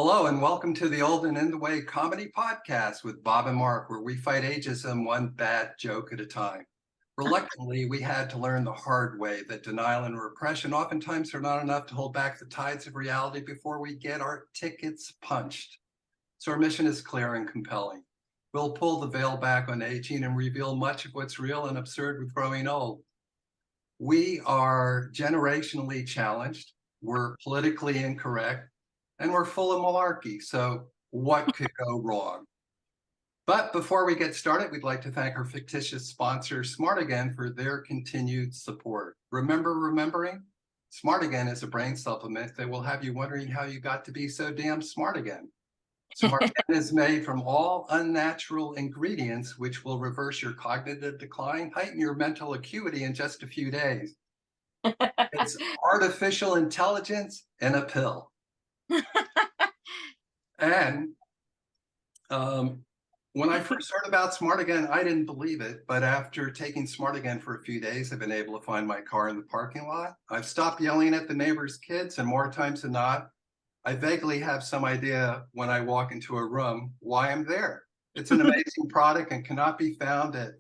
Hello and welcome to the Old and In the Way comedy podcast with Bob and Mark, where we fight ageism one bad joke at a time. Reluctantly, we had to learn the hard way that denial and repression oftentimes are not enough to hold back the tides of reality before we get our tickets punched. So our mission is clear and compelling. We'll pull the veil back on aging and reveal much of what's real and absurd with growing old. We are generationally challenged, we're politically incorrect, and we're full of malarkey. So what could go wrong? But before we get started, we'd like to thank our fictitious sponsor, Smart Again, for their continued support. Remember remembering? Smart Again is a brain supplement that will have you wondering how you got to be so damn smart again. Smart Again is made from all unnatural ingredients, which will reverse your cognitive decline, heighten your mental acuity in just a few days. It's artificial intelligence in a pill. And when I first heard about Smart Again, I didn't believe it. But after taking Smart Again for a few days, I've been able to find my car in the parking lot. I've stopped yelling at the neighbor's kids, and more times than not, I vaguely have some idea when I walk into a room why I'm there. It's an amazing product and cannot be found at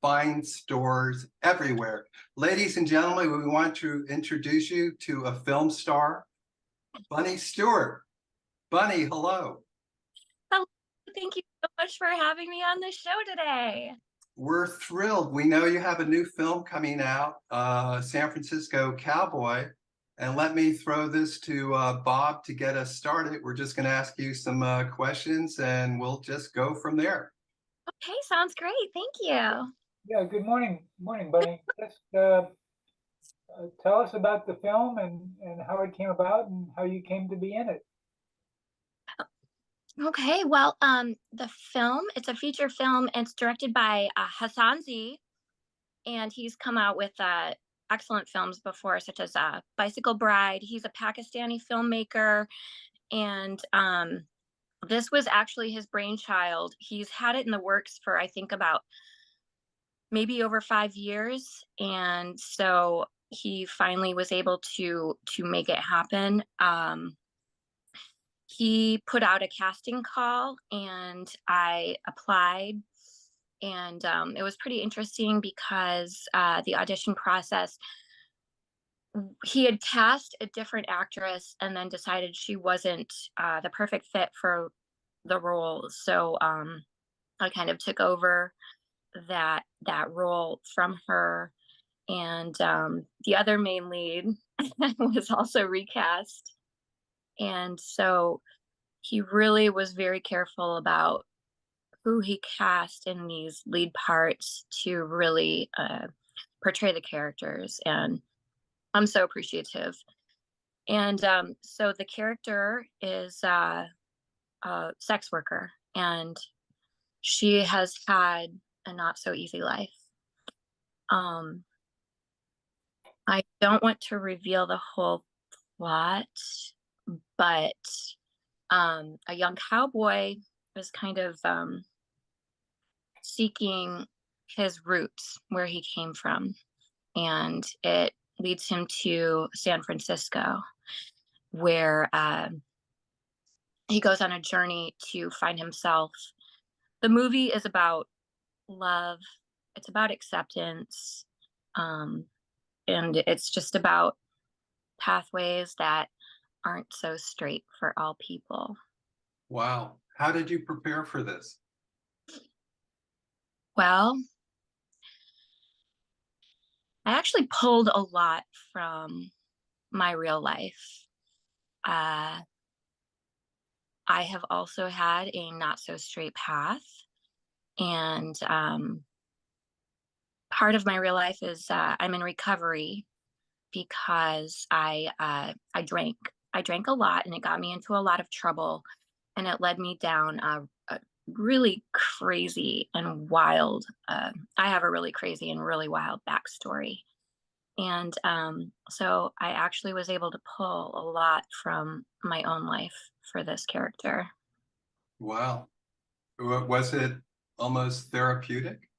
fine stores everywhere. Ladies and gentlemen, we want to introduce you to a film star, Bunny Stewart. Bunny, hello. Hello. Thank you so much for having me on the show today. We're thrilled. We know you have a new film coming out, San Francisco Cowboy. And let me throw this to Bob to get us started. We're just going to ask you some questions and we'll just go from there. Okay, sounds great. Thank you. Yeah, good morning, Bunny. Just tell us about the film and how it came about and how you came to be in it. Okay, well, the film, it's a feature film. It's directed by Hassan Z, and he's come out with excellent films before, such as Bicycle Bride. He's a Pakistani filmmaker, and this was actually his brainchild. He's had it in the works for, I think, about maybe over 5 years, and so he finally was able to make it happen. He put out a casting call and I applied, and it was pretty interesting because the audition process, he had cast a different actress and then decided she wasn't the perfect fit for the role. So I kind of took over that role from her, and the other main lead was also recast, and so he really was very careful about who he cast in these lead parts to really portray the characters, and I'm so appreciative. And so the character is a sex worker, and she has had a not so easy life. I don't want to reveal the whole plot, but a young cowboy was kind of seeking his roots, where he came from, and it leads him to San Francisco, where he goes on a journey to find himself. The movie is about love, it's about acceptance, and it's just about pathways that aren't so straight for all people. Wow. How did you prepare for this? Well, I actually pulled a lot from my real life. I have also had a not so straight path, and part of my real life is I'm in recovery because I drank. I drank a lot, and it got me into a lot of trouble, and it led me down a really crazy and wild. I have a really crazy and really wild backstory, and so I actually was able to pull a lot from my own life for this character. Wow. Was it almost therapeutic?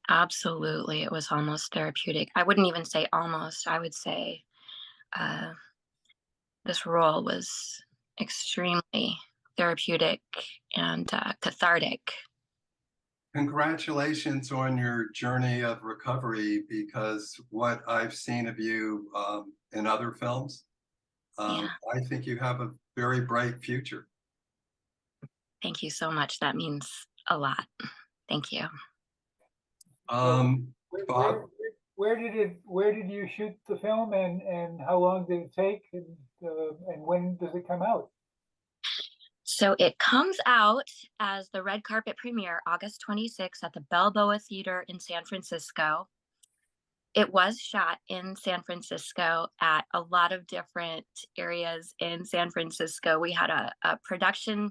Absolutely, it was almost therapeutic. I wouldn't even say almost. I would say this role was extremely therapeutic and cathartic. Congratulations on your journey of recovery, because what I've seen of you in other films, Yeah, I think you have a very bright future. thank you so much. That means a lot. Thank you. So Um, where, Bob, where, where did you shoot the film and how long did it take and when does it come out? So it comes out as the red carpet premiere August 26th at the Balboa Theater in San Francisco. It was shot in San Francisco at a lot of different areas in San Francisco. We had a production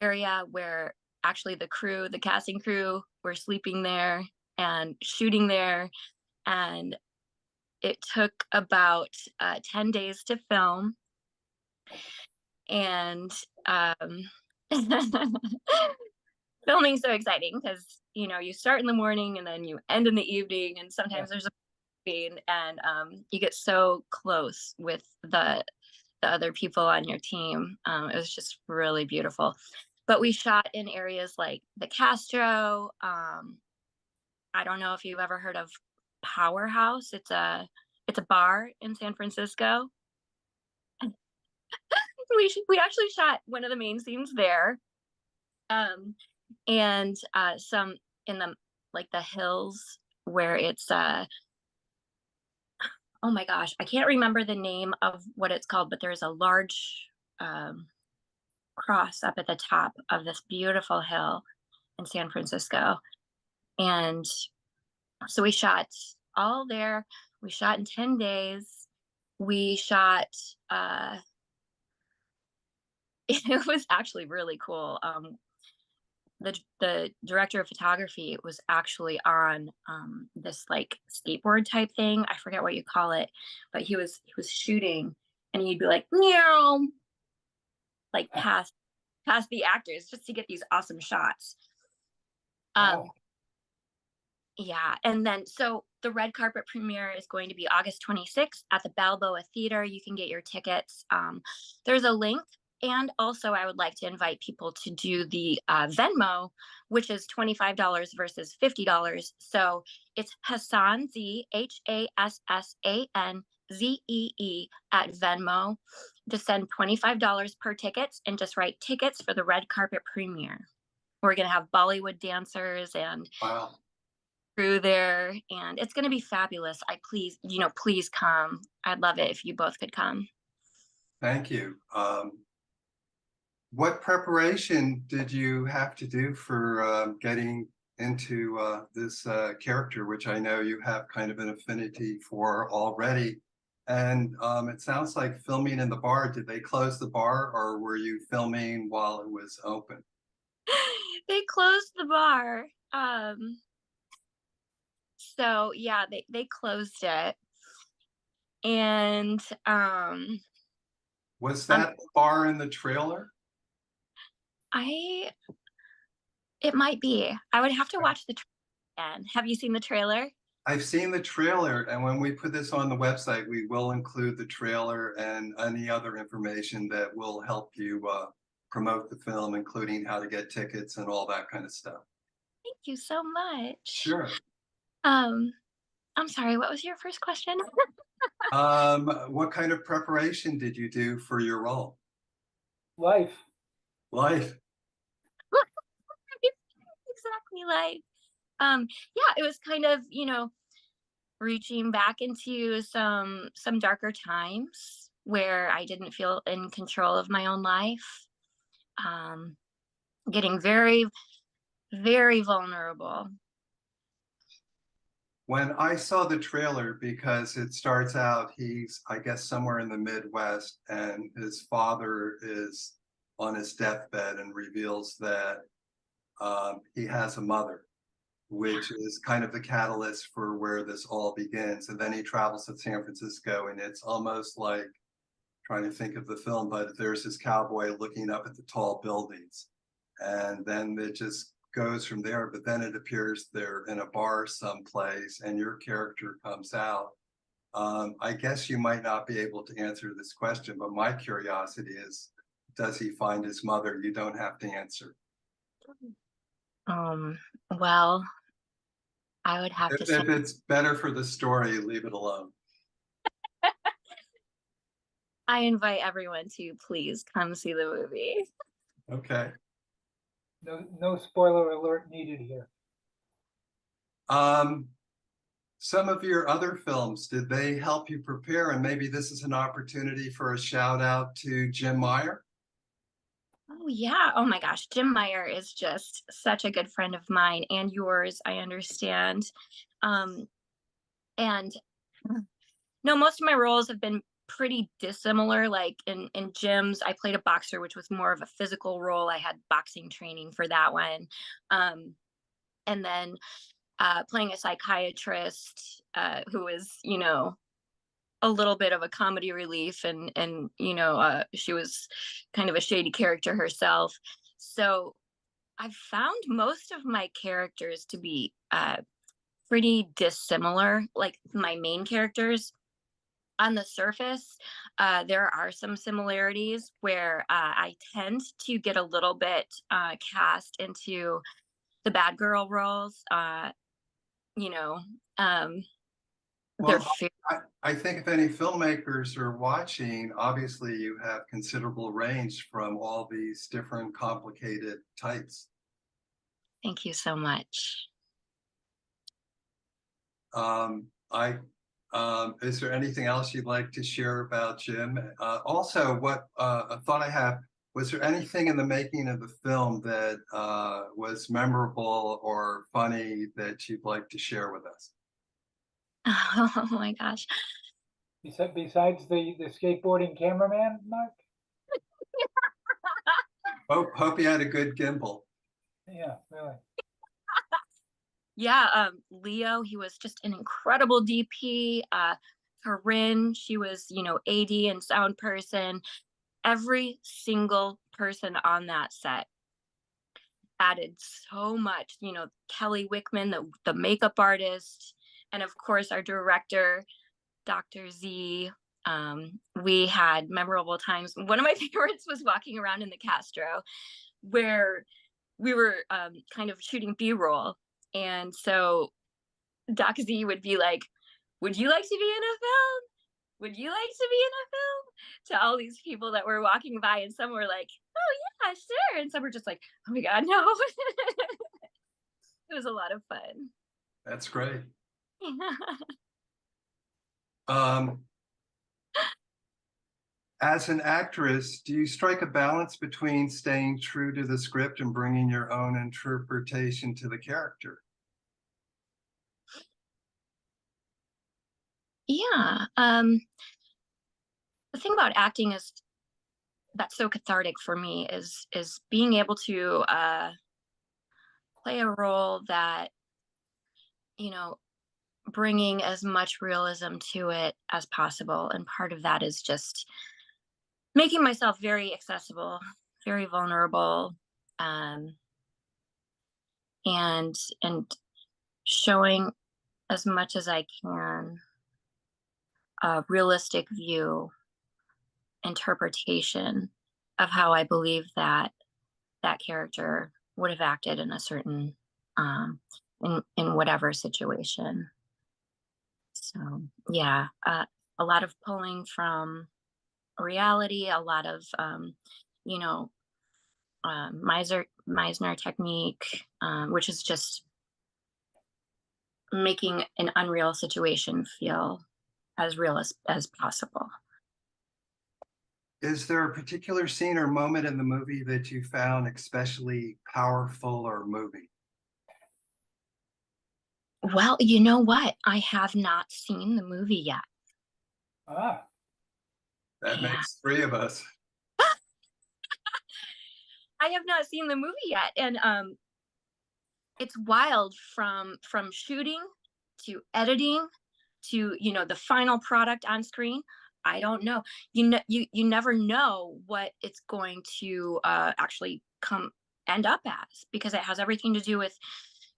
area where actually the casting crew were sleeping there and shooting there. And it took about 10 days to film. And filming's so exciting because you start in the morning and then you end in the evening, and Yeah. sometimes there's a scene, and you get so close with the other people on your team. It was just really beautiful. But we shot in areas like the Castro. I don't know if you've ever heard of Powerhouse. It's a bar in San Francisco. We actually shot one of the main scenes there. And some in the like the hills where it's oh my gosh, I can't remember the name of what it's called, but there's a large cross up at the top of this beautiful hill in San Francisco. And so we shot all there. We shot in 10 days. We shot it was actually really cool. The director of photography was actually on this like skateboard type thing. I forget what you call it, but he was shooting, and he'd be like meow, like past the actors just to get these awesome shots. Um, Wow. yeah, and then so the red carpet premiere is going to be August 26th at the Balboa Theater. You can get your tickets. There's a link. And also, I would like to invite people to do the Venmo, which is $25 versus $50. So it's Hassan Z HASSANZEE at Venmo to send $25 per tickets and just write tickets for the red carpet premiere. We're gonna have Bollywood dancers and wow, crew there, and it's gonna be fabulous. Please come. I'd love it if you both could come. thank you. What preparation did you have to do for getting into this character, which I know you have kind of an affinity for already? And it sounds like filming in the bar. Did they close the bar, or were you filming while it was open? They closed the bar. So yeah, they closed it. And Was um that the bar in the trailer? I it might be. I would have to watch the again. Have you seen the trailer? I've seen the trailer, and when we put this on the website, we will include the trailer and any other information that will help you promote the film, including how to get tickets and all that kind of stuff. Thank you so much. Sure. Um, I'm sorry, what was your first question? What kind of preparation did you do for your role? Life. Life. Exactly like yeah, it was kind of, reaching back into some darker times where I didn't feel in control of my own life. Um, Getting very, very vulnerable. When I saw the trailer, because it starts out, he's, I guess, somewhere in the Midwest, and his father is on his deathbed and reveals that he has a mother, which is kind of the catalyst for where this all begins. And then he travels to San Francisco, and it's almost like trying to think of the film, but there's this cowboy looking up at the tall buildings. And then it just goes from there. But then it appears they're in a bar someplace, and your character comes out I guess you might not be able to answer this question, but my curiosity is, does he find his mother? You don't have to answer. Um, well, I would have to say If it's better for the story, leave it alone. I invite everyone to please come see the movie. Okay. No spoiler alert needed here. Some of your other films, did they help you prepare? And maybe this is an opportunity for a shout out to Jim Meyer. Oh yeah. Oh my gosh. Jim Meyer is just such a good friend of mine and yours, I understand. Um, and no, most of my roles have been pretty dissimilar. Like in Jim's, I played a boxer, which was more of a physical role. I had boxing training for that one. And then playing a psychiatrist who is, a little bit of a comedy relief, and she was kind of a shady character herself. So I've found most of my characters to be pretty dissimilar. Like my main characters on the surface, there are some similarities where I tend to get a little bit cast into the bad girl roles. You know, um, they're Well, I think if any filmmakers are watching, obviously you have considerable range from all these different complicated types. Thank you so much. I Is there anything else you'd like to share about Jim? Also, what a thought I have, was there anything in the making of the film that was memorable or funny that you'd like to share with us? Oh my gosh. Besides the skateboarding cameraman, Mark? Hope you had a good gimbal. Yeah, really. Yeah, Leo, he was just an incredible DP. Corinne, she was, AD and sound person. Every single person on that set added so much. Kelly Wickman, the makeup artist, and of course our director, Dr. Z. We had memorable times. One of my favorites was walking around in the Castro, where we were kind of shooting B-roll, and so Doc Z would be like, "Would you like to be in a film? Would you like to be in a film?" To all these people that were walking by, and some were like, "Oh yeah, sure," and some were just like, "Oh my god, no." It was a lot of fun. That's great. Um, as an actress, do you strike a balance between staying true to the script and bringing your own interpretation to the character? Yeah. The thing about acting is that's so cathartic for me is being able to play a role that, you know, bringing as much realism to it as possible. And part of that is just making myself very accessible, very vulnerable, um, and showing as much as I can a realistic view interpretation of how I believe that that character would have acted in a certain in whatever situation. So yeah, a lot of pulling from reality, a lot of you know Meisner technique, which is just making an unreal situation feel as real as possible. Is there a particular scene or moment in the movie that you found especially powerful or moving? Well, you know what? I have not seen the movie yet. Ah, That Yeah. makes three of us. I have not seen the movie yet, and it's wild from shooting to editing to the final product on screen. I don't know. You never know what it's going to actually end up as, because it has everything to do with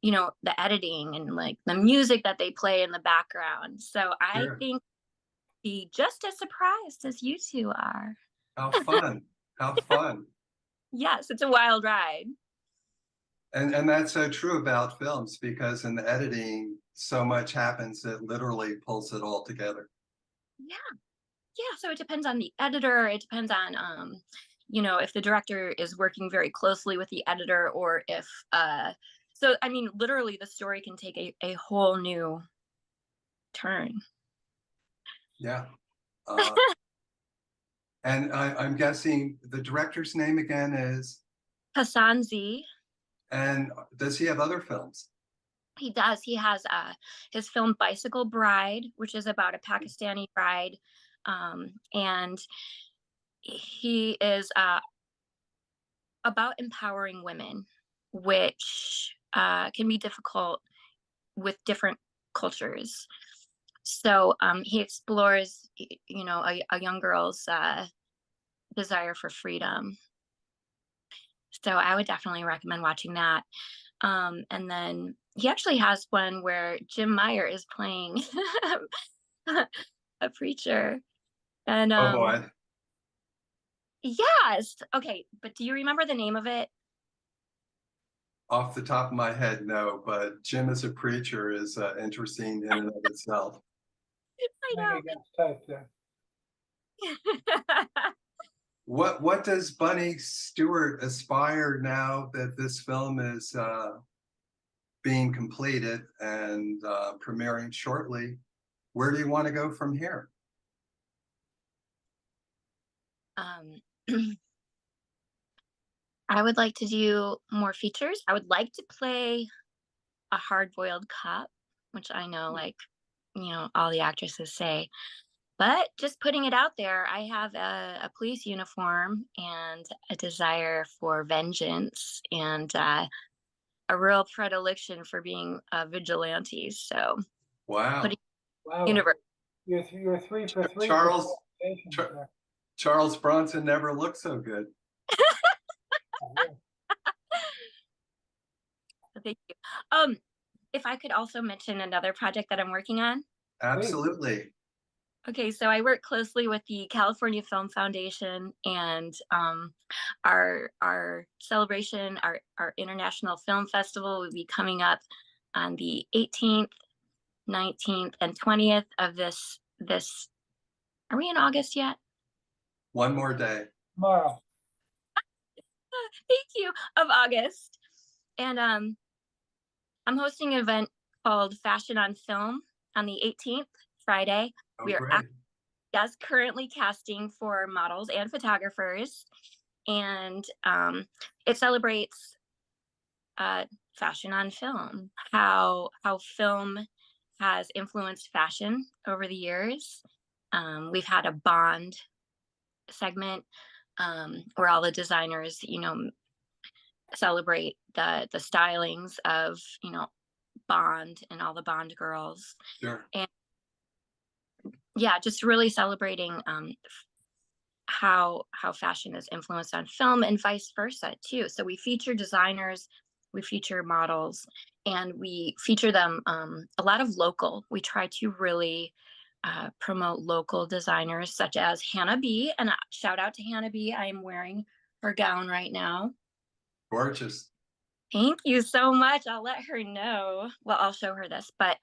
the editing and like the music that they play in the background. So I Sure. think be just as surprised as you two are. How fun. How fun. Yes, it's a wild ride. And that's so true about films because in the editing, so much happens that literally pulls it all together. Yeah. Yeah, so it depends on the editor. It depends on if the director is working very closely with the editor, or if so I mean literally the story can take a whole new turn. Yeah. Uh, and I'm guessing the director's name again is, Hassan Z. and does he have other films? He does. He has his film Bicycle Bride, which is about a Pakistani bride. And he is about empowering women, which can be difficult with different cultures. So he explores, a young girl's desire for freedom. So I would definitely recommend watching that. And then he actually has one where Jim Meyer is playing a preacher. And Oh boy. yes, okay, but do you remember the name of it? Off the top of my head, no, but Jim as a preacher is interesting in and of itself. I Maybe know. against type there. What does Bunny Stewart aspire now that this film is being completed and premiering shortly? Where do you want to go from here? um, I would like to do more features. I would like to play a hard-boiled cop, which I know, like, all the actresses say. But just putting it out there, I have a police uniform and a desire for vengeance and a real predilection for being a vigilante. So, Wow. putting Wow. universe. You're 3 for 3 for Charles qualifications Char- there. Charles Bronson never looked so good. Thank you. If I could also mention another project that I'm working on. Absolutely. Okay, so I work closely with the California Film Foundation, and our celebration, our International Film Festival will be coming up on the 18th, 19th, and 20th of this. Are we in August yet? One more day. Tomorrow. Thank you, of August. And I'm hosting an event called Fashion on Film on the 18th, Friday. Oh, We are great. currently casting for models and photographers, and it celebrates fashion on film, how film has influenced fashion over the years. We've had a Bond segment where all the designers, celebrate the stylings of Bond and all the Bond girls. Sure. And yeah, just really celebrating how fashion is influenced on film and vice versa too. So we feature designers, we feature models, and we feature them a lot of local. We try to really promote local designers such as Hannah B. And shout out to Hannah B. I am wearing her gown right now. Gorgeous. Thank you so much. I'll let her know. Well, I'll show her this, but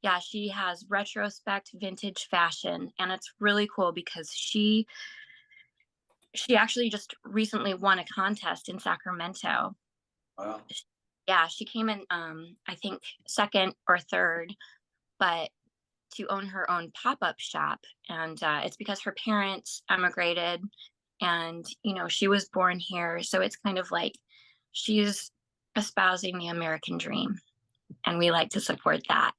yeah, she has retrospect vintage fashion, and it's really cool because she actually just recently won a contest in Sacramento. Wow. Yeah, she came in I think second or third, but to own her own pop-up shop, and it's because her parents emigrated, and she was born here, so it's kind of like she's espousing the American dream, and we like to support that.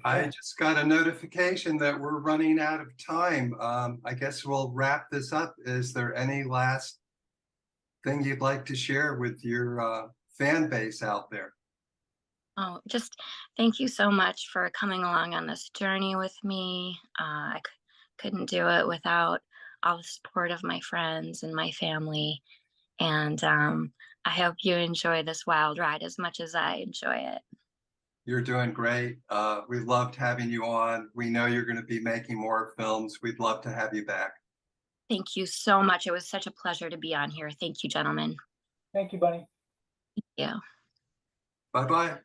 I just got a notification that we're running out of time. I guess we'll wrap this up. Is there any last thing you'd like to share with your fan base out there? Oh, just thank you so much for coming along on this journey with me. I couldn't do it without all the support of my friends and my family. And I hope you enjoy this wild ride as much as I enjoy it. You're doing great. We loved having you on. We know you're going to be making more films. We'd love to have you back. Thank you so much. It was such a pleasure to be on here. Thank you, gentlemen. Thank you, Bunny. Yeah. Bye-bye.